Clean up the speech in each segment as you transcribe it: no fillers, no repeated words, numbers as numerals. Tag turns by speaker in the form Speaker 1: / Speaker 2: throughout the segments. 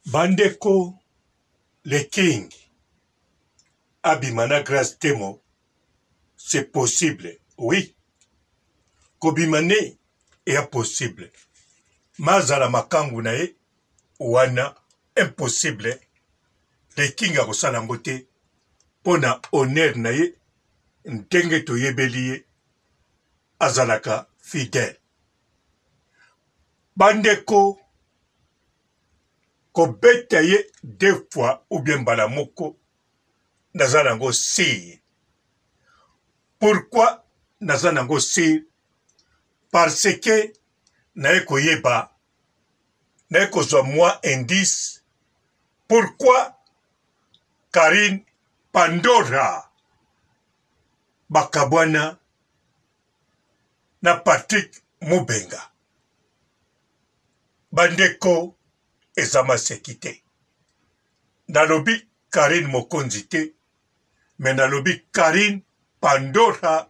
Speaker 1: Bandeko, le king, abimana grâce temo, c'est possible, oui. Kobimane est impossible. Mazala makangu nae, wana, impossible. Le king a kosalangote, pona honneur nae, ndenge to yebelie, azalaka fidèle. Bandeko, kobeta ye deux fois ou bien balamoko, nazalango si. Pourquoi nazalango si? Parce que nae koyeba, nae kozwa moi indice. Pourquoi Karine Pandora bakabwana na Patrick Mubenga? Bandeko ezama sekite. Nalobi Karine Mokonzi te, mais nalobi Karine Pandora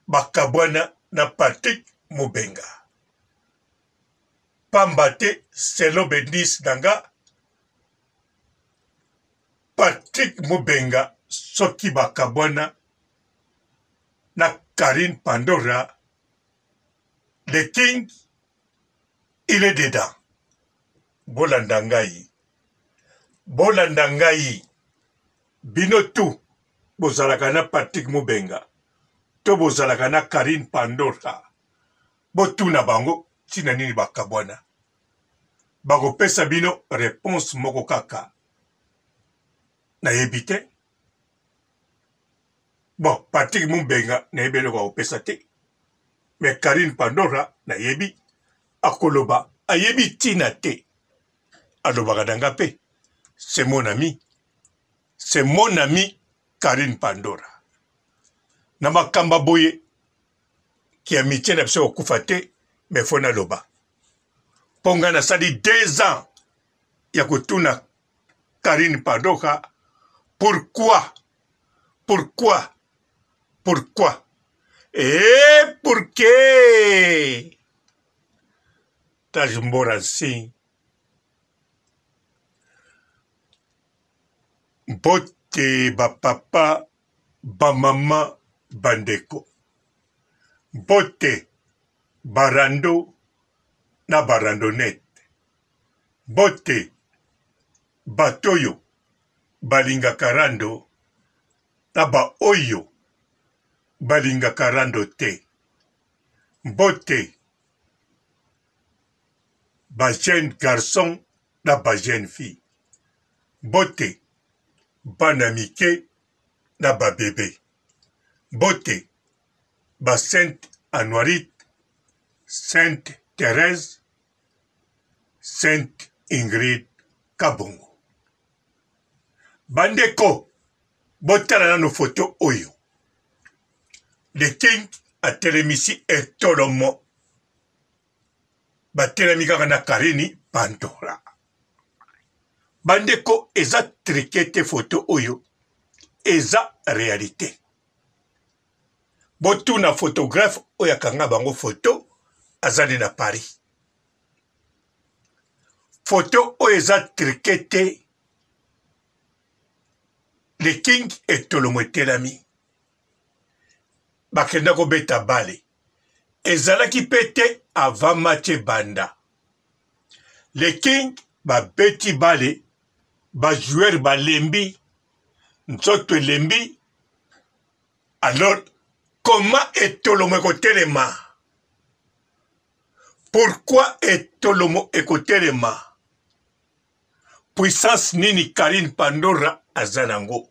Speaker 1: bakabwana na Patrick Mubenga. Pambate selo bendis nanga Patrick Mubenga soki bakabwana na Karine Pandora, le king, il est dedans. Bolandangai. Bolandangai. Binotu. Bozalaka na Patrick Mubenga. To bozalaka na Karine Pandora. Botuna bango, tina nini bakabwana. Bakopesa bino réponse moko kaka. Na yebite. Bon, Patrick Mubenga na yebele kwa opesa te. Mais Karine Pandora na yebi. Akoloba, ayebi tina te. Alobaka danga pe. C'est mon ami. C'est mon ami Karine Pandora. Na makamba boye. Ki amitié na biso okufa te. Mais fona loba. Ponga na sali 2 ans. Ya kutuna Karine Pandora. Pourquoi? Pourquoi? Pourquoi? Et pour que? Tajumbora si. Bote ba papa, ba mama, bandeko. Bote barando na barandonette. Bote batoyo balinga karando na ba oyo balinga karando te. Bote ba jeune garçon na ba jeune fille. Bote bana mike na ba bébé. Bote ba Sainte Anuarite, Sainte Thérèse, Sainte Ingrid Kabongo. Bandeko, botala nano photo oyo. Le king a telemisi etolomo. Ba telemika na Karine Pandora. Bandeko eza trikete photo oyo. Eza réalité. Botuna photographe oya kanga bango photo azali na Paris. Photo oyo eza trikete. Le king etolomo etelami. Bakenda ko beta bale. Ezalaki pete avant match banda. Le king ba beti bale. Ba joueur ba lembi. Nzoto lembi. Alors, comment etolomo ekotelema? Pourquoi etolomo ekotelema? Puissance nini Karine Pandora azanango?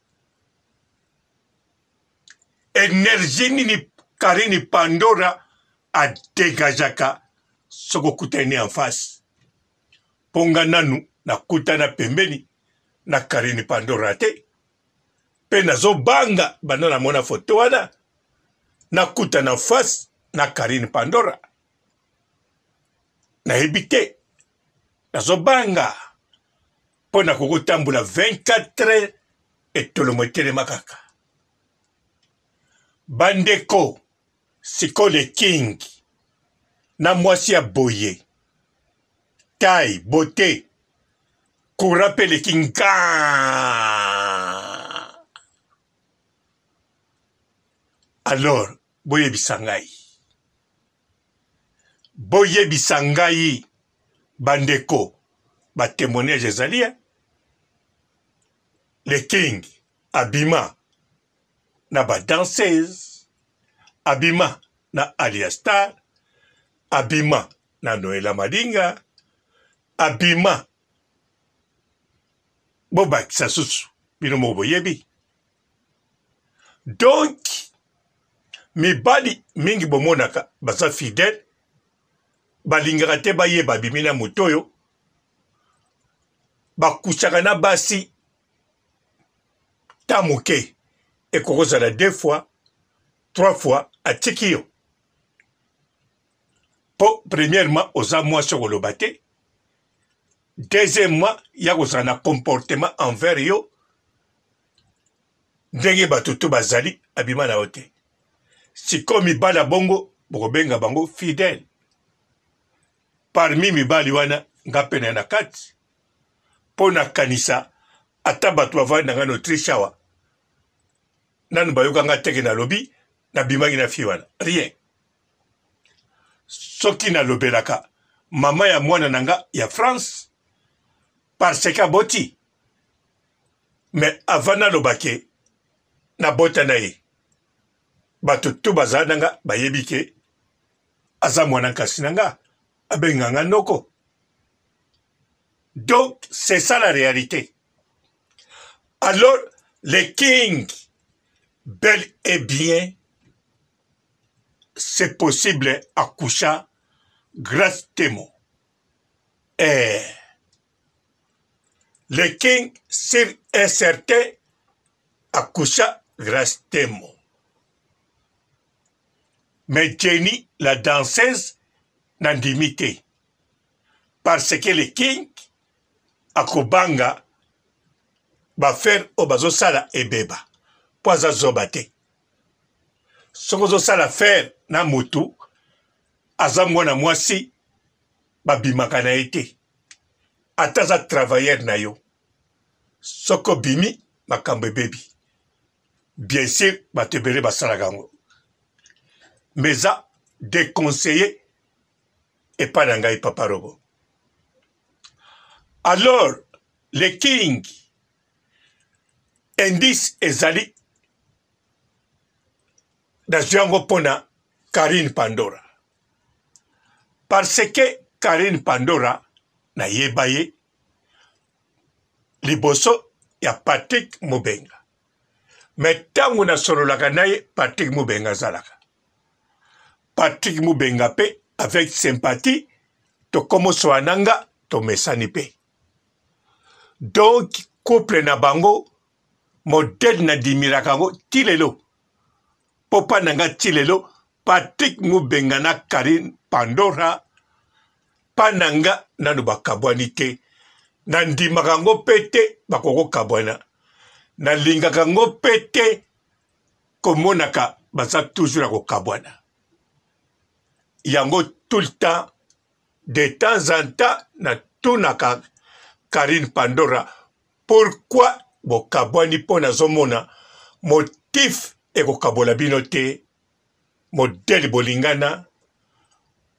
Speaker 1: Énergie nini Karine Pandora a dégajaka soko kutani en face. Ponga nanu na kutana pembeni na Karine Pandora te. Pe nazo banga banana mona photo wana na kutana en face na Karine Pandora. Na ebite nazo banga pona kokotambula 24 heures etolomo etelema kaka. Bandeko, siko le king, na mwasi ya boye, taille, beauté, courant mpe leki nka. Alors boyebisa ngai, bandeko batémoignage ezali le king abima na badanseuse, abima na Aliastar, abima na Noela Madinga, abima bobakisa susu bino mo boyebi. Donc mibali mingi bomonaka baza fidèle, balingaka te bayeba bimina moto oyo, bakusaka na basi ta moke ekokozala 2 fois 3 fois atiki yo. Po premièrement oza mwasi okoloba te, deuxièmement ya kozala na comportement envers yo ndenge bato to bazali abima na yo te. Siko mibali bongo bokobenga bango fidèle. Parmi mibali wana nga pene na kati po na kanisa ata bato bavandi na nga na Autriche awa nanu bayoka nga teke na lobi na bimaki na fille wana rien. Soki na lobelaka mama ya mwana na nga ya France parce que aboti, mais avant na lobake na bota na ye bato to bazala na nga bayebi ke aza mwana nkasi na nga abenga nga noko. Donc c'est ça la réalité. Alors les kings, bel et bien, c'est possible accoucher grâce témo. Et les kings, sur un certain accoucher grâce témo. Mais Jenny, la danseuse, n'en dimité. Parce que les kings, akobanga, va faire obazo sala ebeba. Poaza zobate. Sokozo sala faire na motu, azamwana mwasi, babimaka na ete. Ataza travailleur na yo. Soko bimi, makambe bebi. Bien sûr, batebele basala gango. Mais ça, déconseillé, et pas d'angaï paparobo. Alors, les kings, indice ezali, Naziango pona Karine Pandora. Parce que Karine Pandora na yebaye liboso ya Patrick Mubenga. Mais tangu na sololaka naye Patrick Mubenga zalaka. Patrick Mubenga pe avec sympathie to komo soananga to mesani pe. Donc couple na bango modèle na dimirakango tilelo. Popa nanga tilelo, Patrick Mubenga na Karine Pandora, pananga nanu bakabwani te, nandimaka ngo pete bakoko kabwana, nalingaka ngo pete komonaka baza toujours ako kabwana. Yango tout le temps, de temps en temps, na tunaka Karine Pandora, pourquoi bokabwani pona zomona motif eko kabola bino te, modèle bolingana,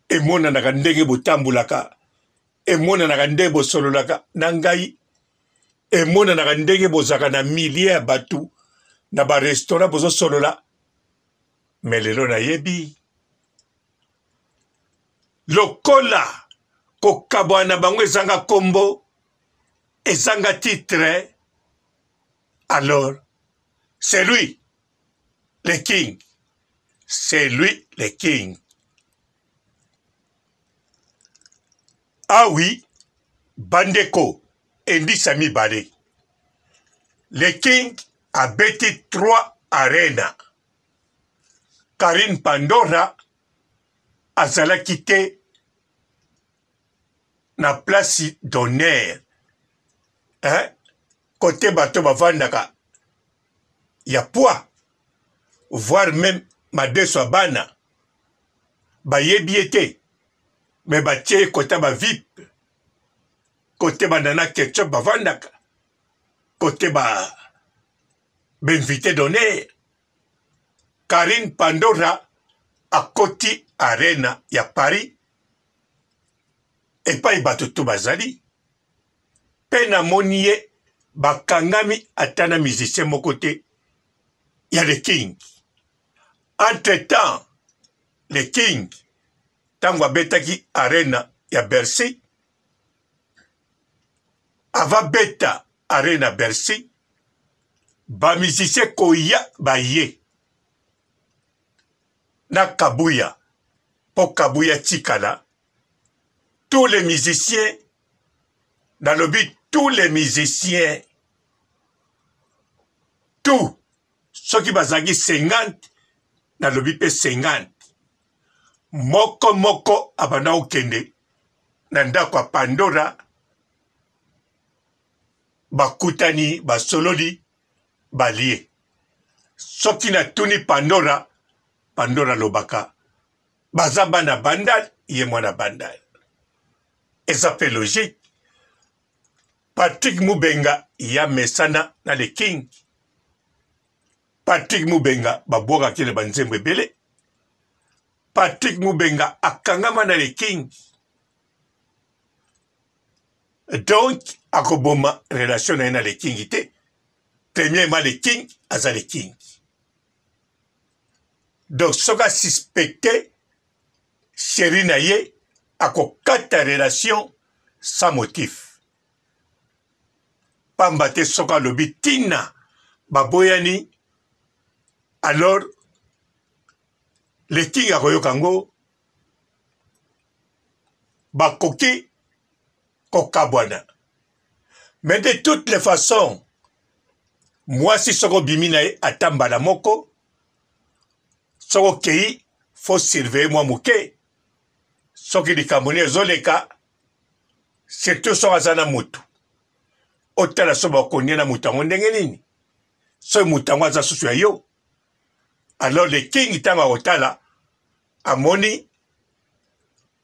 Speaker 1: emona naka ndenge botambulaka, emona naka ndenge bosololaka, nangai, emona naka ndenge bozaka na milliers ya batu, na ba restaurant bozo solola, melelo na yebi. Lokola, kokabwa na bango ezanga kombo, ezanga titre, alors, c'est lui. Le king. C'est lui le king. Ah oui, Bandeko, Endi Sami Bade. Le king a bêti 3 arénas. Karine Pandora a zala quitté na place d'honneur. Hein? Côté bateau bavandaka. Ya poids. Voire même madeso abana ba yebiete mais ba tie kota ba vip côté banana ketchup bavandaka côté invité d'honneur Karine Pandora à Koti Arena ya Paris et pas bato to bazali pena monie bakangami atana musicien mon côté il y a le King entre-temps le King tango betaki Arena ya Bercy ava beta Arena Bercy ba musicien koya baye na Kabuya pour Kabuya Tikala tous les musiciens dans le but tous les musiciens tout ceux qui bazaki 50 dans le but 50 moko abana okende na ndako ya Pandora bakutani basololi balie soki na tuni Pandora lobaka baza bana bandal ye mwana bandal et ça fait logique Patrick Mubenga ya mesana na le King Patrick Mubenga baboka kile banzembe bele Patrick Mubenga akangama na le King donc akoboma relation na le King te premièrement le King aza le King donc soka suspecté chéri na ye akokata relation sans motif pamba te soka lobi tina baboyani alors le King akoyokango bakoki kokabwana mais de toutes les façons moi si soko bimina ye atambala moko soko kei faut surveiller moi muke soki likambo ezoleka surtout soki aza na mutu otala so bakonia na mutu yango ndenge nini soki mutu yango aza susu ya yo alors le King ntango akotala amoni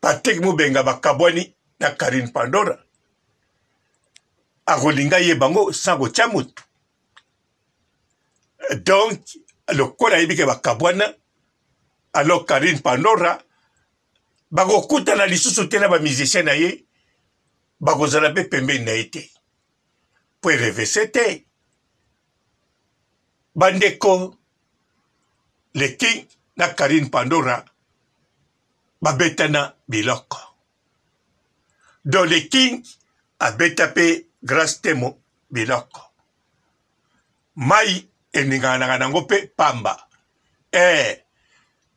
Speaker 1: Patrick Mubenga bakabwani na Karine Pandora akolinga ye bango sans kotia mutu donc lokola ayebi ke bakabwana alors Karine Pandora bakokutana lisusu te na bamusicien na ye bakozala mpe pembeni na ye te po erevese te bandeko le King na Karine Pandora babetana biloko donc le King abeta mpe Grace Temo biloko mai eninganaka nango mpe pamba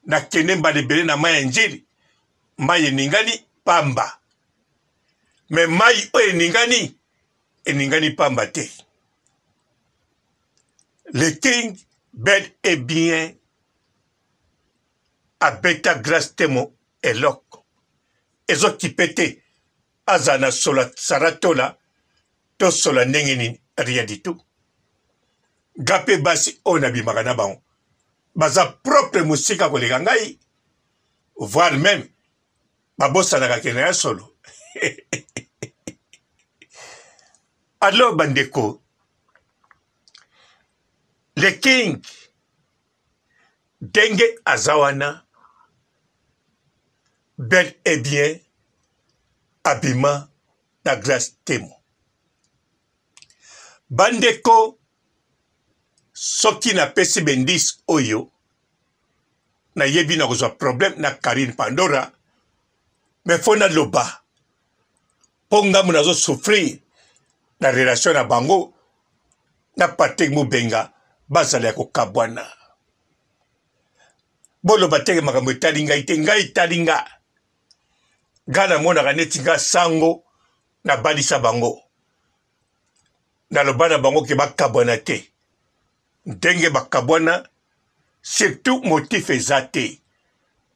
Speaker 1: nakende mbala ebele na mai ya njili mai eningani pamba me mai oyo eningani pamba te le King bel et bien abeta Grace Temo eloko ezokipe te aza na sola saratola to sola ndenge nini rien du tout gape basi oyo nabimaka na bango baza propre mosika koleka ngai voire même babosanaka kende ya solo alors bandeko le King ndenge aza wana bel et bien abima na Grace Temo bandeko soki napesi bendisi oyo nayebi na kozwa problème na Karine Pandora me fo naloba mpo ngambo nazosouffrir na relation na bango na Patrick Mubenga bazala ya kokabwana boloba teke makambo etali ngai te ngai etali nga ngai namonaka neti nga sango nabalisa bango naloba na bango ke bakabwana te ndenge bakabwana surtout motif eza te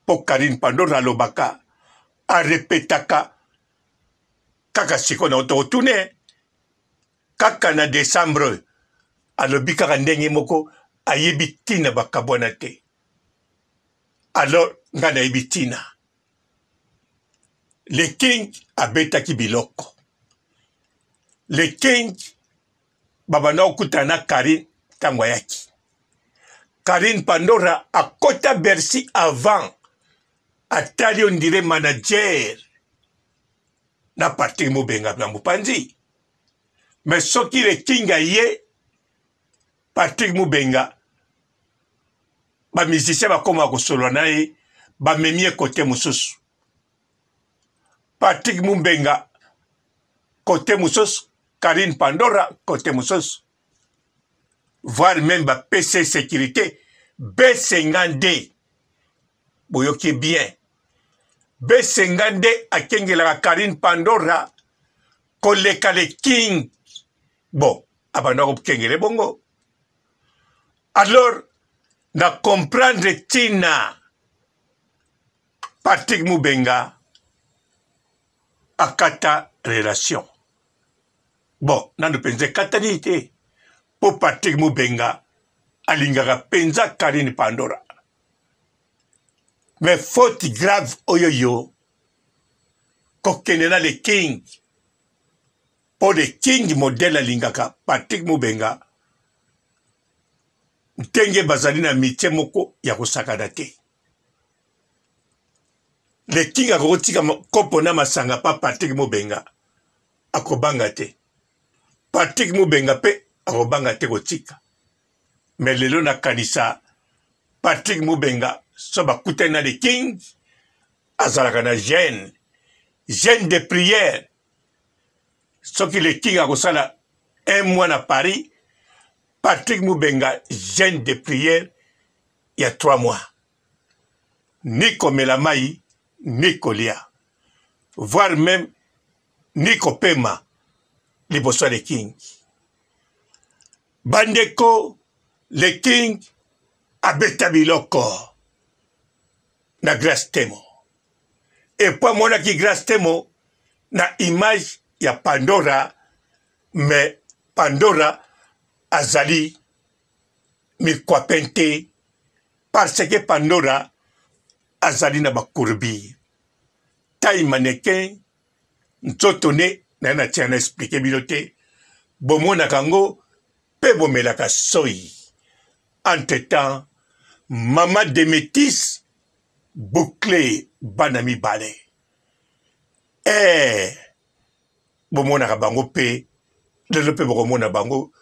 Speaker 1: mpo Karine Pandora alobaka arepetaka kaka siko na otokotune kaka na décembre alobi kaka ndenge moko ayebi tina bakabwana te alors nga nayebi tina le King abetaki biloko le king babanda okutana Karine Tangwayaki. Karine Pandora a kota Bercy avant atali on dirait manager na parti Mubenga na Mupanzi. Mais soki le king aye Patrick Mubenga ba musicien ba koma ko solo na ye ba memie côté mususu. Patrick Mubenga côté mususu, Karine Pandora côté mususu. Voire même ba PC sécurité B50D. Boyoki bien. B50D a kengela Karine Pandora koleka le king. Bon, abandon kengele bongo. Alors, na comprendre Tina Patrick Mubenga akata relation. Bon, nando penze katanite pour Patrick Mubenga alingaka penza Karine Pandora. Mais faute grave oyoyo kokenela le king. Pour le king modèle alingaka Patrick Mubenga Ntenge bazali na mitie moko ya kosakana te. Le king akotika kopo na masanga pa Patrick Mubenga akobanga te. Patrick Mubenga pe akobanga te kotika. Mais lelo na kanisa Patrick Mubenga so bakutana na le king azalaka na jeune de prière. Soki le king akosala un mois na Paris, Patrick Mubenga, jeune de prière, il y a 3 mois. Nico Melamai, Nico Lia. Voire même Nico Pema, les bossons des King. Bandeko, le King, abetabiloko, na grâce temo. Et pour moi, qui grâce temo, na image, il y a Pandora, mais Pandora, azali mikwapente parce que Pandora azali na bakurbi taille mannequin ntotone na tiana expliquer bilote bomona kango pe bomelaka soyi. Entre temps mama de métis bouclé banami balé bomona ka bango pe lelo pe bokomona bango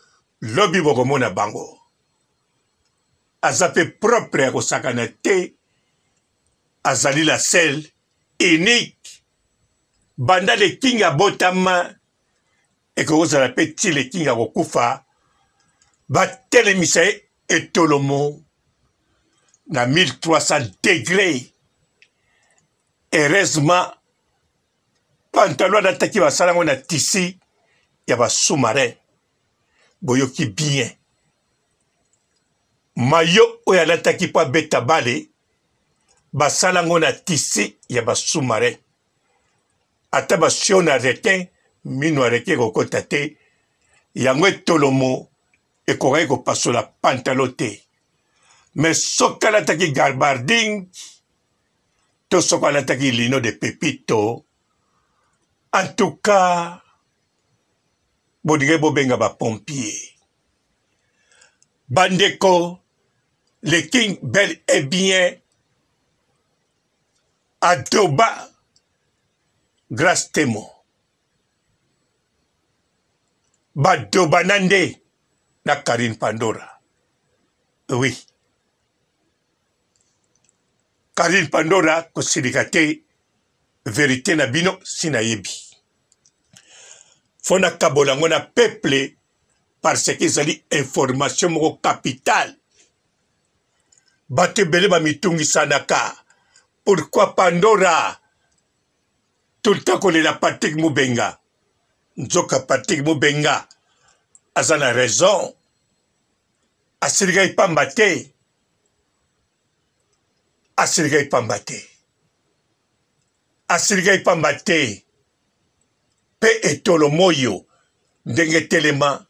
Speaker 1: lobby bokomona bango azape propre ya kosakana te azali la seule unique banda le king abotama ekozala pe ti le king akokufa batelemisa ye etolomo na 1300 degrés. Heureusement pantalon adataki basalango na tisi ya basous-marin boyoki bien. Mayo oyo alataki po abeta bale basalango na tisi ya basous-marin. Ata basio na requin mino areke kokota te yango etolomo ekokaki kopasola pantalon te. Mais soki alataki gabardine to soki alataki lino de pepito, en tout cas bodinge bobenga ba pompier. Bandeko, le king bel et bien adoba grâce temo. Badoba nande na Karine Pandora. Oui. Karine Pandora kosilikate vérité na bino sina yebi. Fona kabolango na peuple parce que zali information moko capital. Bate bele ba mitungi sanaka. Pourquoi Pandora tout le temps qu'on est la Patrick Mubenga? Nzoka Patrick Mubenga azana raison. Asiriga ipambate. Asiriga ipambate. Asiriga ipambate. Pe etolo moyo ndenge telema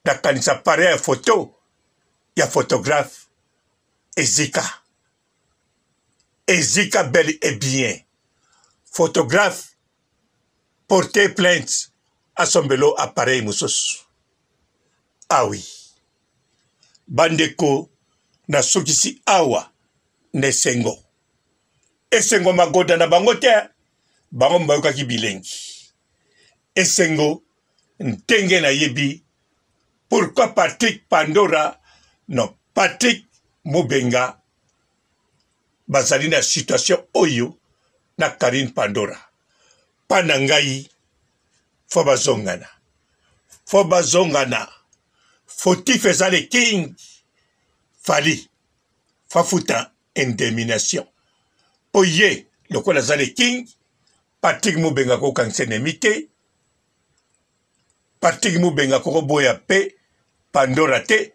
Speaker 1: da kanisa pare ya photo ya photographe Ezika. Ezika bel et bien. Photographe porté plainte asombelo appareil mosusu. Ah oui. Bandeko na sokisi awa nesengo. Esengo magoda na bango te. Bango mbayokaki bilengi. Esengo ntenge na yebi. Pourquoi Patrick Pandora, non, Patrick Mubenga, bazali na situation oyo na Karine Pandora. Panangai, Fobazongana. Fobazongana. Fautif ezale king. Fali. Fafuta indemnisation. Oye, le quoi zale king. Patrick Mubenga ko kansenemite. Patrick Mubenga ko boya pe. Pandora te.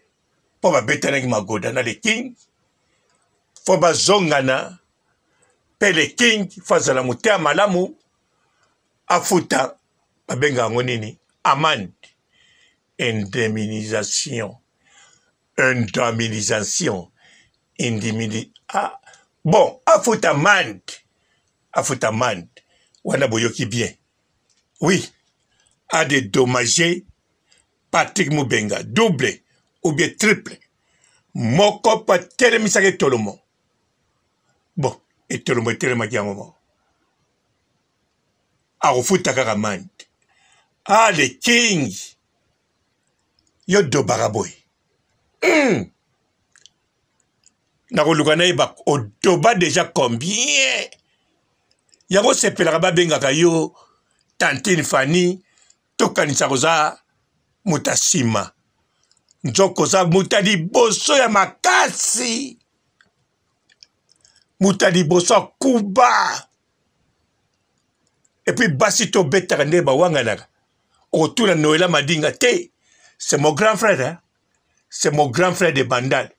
Speaker 1: Po ba betanaki magoda na le king. Fobazongana. Pe le king. Fazala mutea malamu. Afuta. Babenga ngonini. Amande. Indemnisation. Indemnisation. Ah. Bon, afuta amande. Afuta amande. Wana boyoki bien. Oui. A dédommagé Patrick Mubenga. Double ou bien triple. Moko pa telemisake tolomo. Bon. Et tolomo telemaki un moment. Arufuta kaka amande. Ah, le king. Yo do baraboy. Nakolukana yeba odoba déjà combien? Yango sepelaka babengaka yo Tantine Fanny tokanisa koza mutasima. Nzoko za mutali boso ya makasi. Mutali boso kuba. Et puis basito betaka nde bawanganaka. Otuna Noëlla Madinga te. C'est mon grand frère, hein? C'est mon grand frère de Bandal.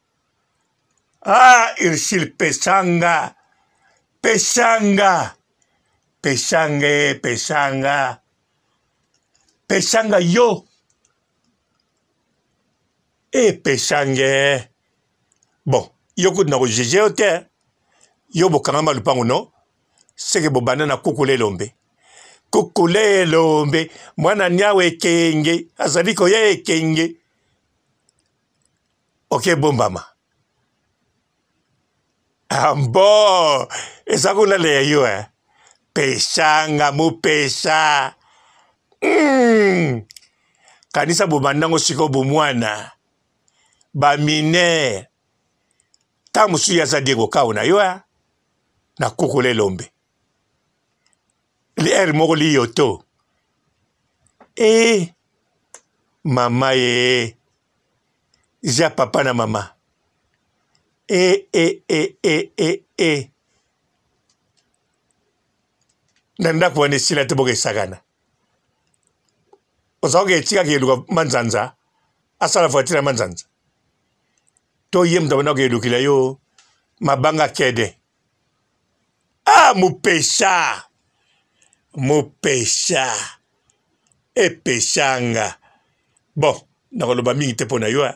Speaker 1: Ah, Irsil Pesanga. Pesanga. Pesanga, Pesanga. Pesanga yo. Eh, Pesanga. Bon, yo kou na jeje o te. Yo bokanga lupango no. Seke bo banana kukule lombe. Kukule lombe. Mwana nyawe kenge. Azadiko ye kenge. Ok, bombama. Ambo. Esa kuna le yo, eh. Pesanga mu pesa. Kanisa bobandango siko bomwana. Ba mine. Tamusu ya zadego kauna yo, eh. Na kukule lombe. Li moko li yoto. Mama ye. Ja papa na mama. Nanda kuwane sila te boke sagana. Osaoke tika kiyeluka manzanza. Asala fuatira manzanza. To yem tabana kiyelukila yo. Mabanga kede. Ah, mupesha. Mupesha. Peshanga. Bon, nakoloba mingi te pona yo.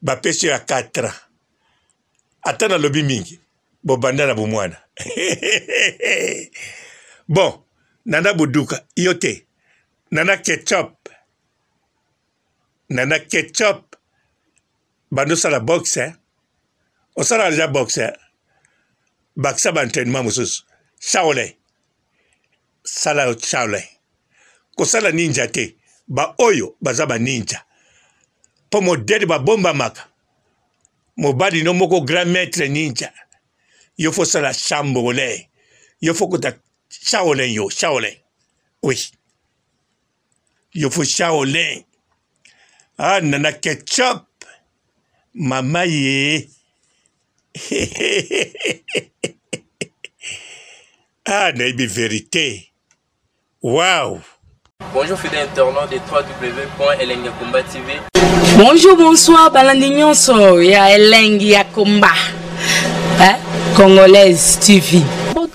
Speaker 1: Ba peshe ya 4. Atana lobi mingi. Bo bandana bomwana. Bon, nana buduka. Yote. Nana ketchup. Nana ketchup. Bando sala boxe. O sala alja boxe. Baksa ba entraînement mususu. Shaolin. Sala Shaolin. Ko sala ninja te. Ba oyo bazaba ninja. Po modèle ba bomba maka. Mobali no moko grand maître ninja. Yo faut sala Shaolin. Yo faut que ta Shaolin yo, Shaolin. Oui. Yo faut Shaolin. Ah, nana ketchup. Mama ye. Ah, naibi vérité. Wow.
Speaker 2: Bonjour fidèles internautes de www.elengiakomba TV.
Speaker 3: Bonjour, bonsoir, balandi nyonso ya Elengi ya Komba. Hein? Congolaise TV.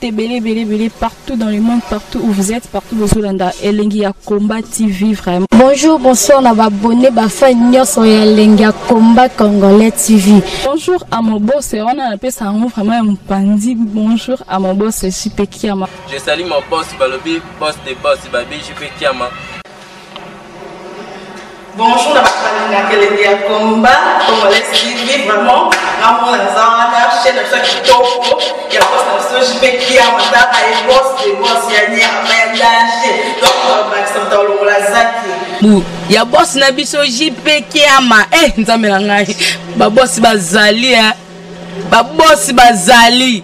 Speaker 4: Belé partout dans le monde, partout où vous êtes, partout où vous êtes, Elengi ya Komba TV vraiment.
Speaker 5: Bonjour, bonsoir, on va abonner bafa nyonso ya Elengi ya Komba Congolais TV.
Speaker 4: Bonjour à mon boss, on a appelé ça vraiment un pandi. Bonjour à mon boss, JP Kiama.
Speaker 2: Je salue mon boss Balobi, boss des boss Babi, JP Kiama.
Speaker 6: Bonjour, la Elengi ya Komba, Congolais TV, vraiment, on a un chaîne de ça qui topo, il y a pas de JP qui a matin à boss de boss, il y a un danger, donc on va s'entendre dans la zaki.
Speaker 3: Il y a boss na biso JP qui a ma, nzamela ngai, ba boss bazali, ba boss bazali.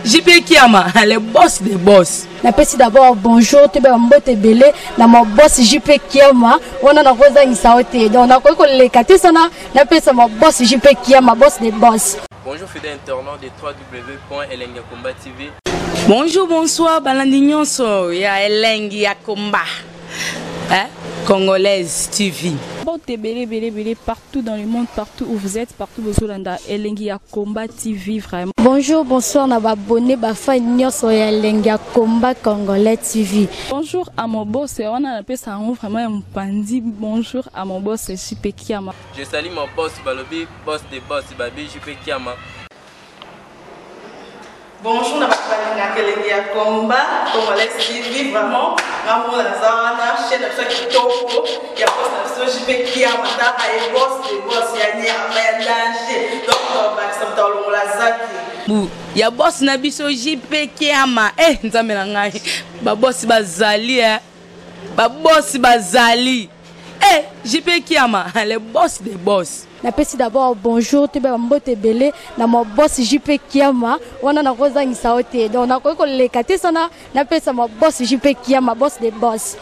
Speaker 3: JP Kiama, le boss des boss.
Speaker 5: Napesi d'abord bonjour, tu es mbote belé, na mon boss JP Kiama, on a rosa in saote. Donc on a quoi les katesana, napesi mon boss JP Kiama, boss des boss.
Speaker 2: Bonjour fidèles internautes de www.elengiakomba TV.
Speaker 3: Bonjour, bonsoir, balandi nyonso ya Elengi ya Komba. Congolaise TV.
Speaker 4: Partout dans le monde, partout où vous êtes, partout où vous êtes, Elengi ya Komba TV vraiment.
Speaker 5: Bonjour, bonsoir, na abonné bafa nyonso ya Elengi ya Komba Congolais TV.
Speaker 4: Bonjour à mon boss, on a appelé ça vraiment un pandi. Bonjour à mon boss JP Kiama.
Speaker 2: Je salue mon boss Balobi, boss des boss Babi JP Kiama.
Speaker 6: Bonjour, la Elengi ya Komba, Congolais TV, vraiment, on a un chaîne de ça qui topo, il y a pas de JP Kiama, il y a boss de boss, il y a un danger, donc on va s'entendre dans la zaki.
Speaker 3: Il y a boss na biso JP Kiama, nzamela ngai, ba boss bazali, ba boss bazali. JP Kiama, le boss des boss.
Speaker 5: Napesi d'abord bonjour, tu es mbote belé, na mon boss JP Kiama, on a rosa in saote. Donc on a quoi les katesana, napesi mon boss JP Kiama, boss des boss.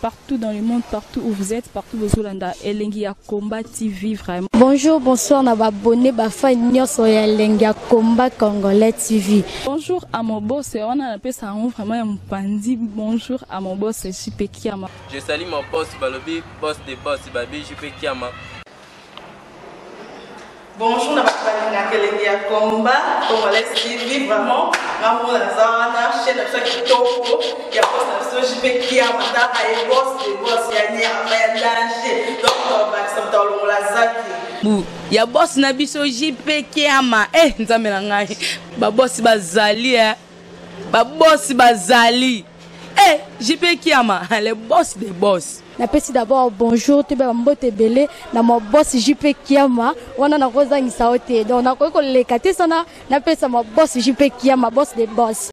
Speaker 4: Partout dans le monde, partout où vous êtes, partout où vous êtes, Elengi ya Komba TV vraiment.
Speaker 5: Bonjour, bonsoir, na abonné bafa nyonso ya Elengi ya Komba Congolais TV.
Speaker 4: Bonjour à mon boss, on a appelé ça vraiment un pandi. Bonjour à mon boss JP Kiama.
Speaker 2: Je salue mon boss Balobi, boss des boss Babi JP Kiama.
Speaker 6: Bonjour, la Elengi ya Komba, Congolais TV, vraiment, on a un chaîne de ça qui topo, il y a pas de JP Kiama, il y a boss de boss, il y a un danger, donc on va s'entendre dans la zaki.
Speaker 3: Il y a boss na biso JP Kiama, nzamela ngai, ba boss bazali, ba boss bazali. JP Kiama, le boss des boss.
Speaker 5: Napesi d'abord bonjour, tu es mbote belé, na mon boss JP Kiama, on a rosa in saote. Donc on a quoi les katesana, napesi mon boss JP Kiama, boss des boss.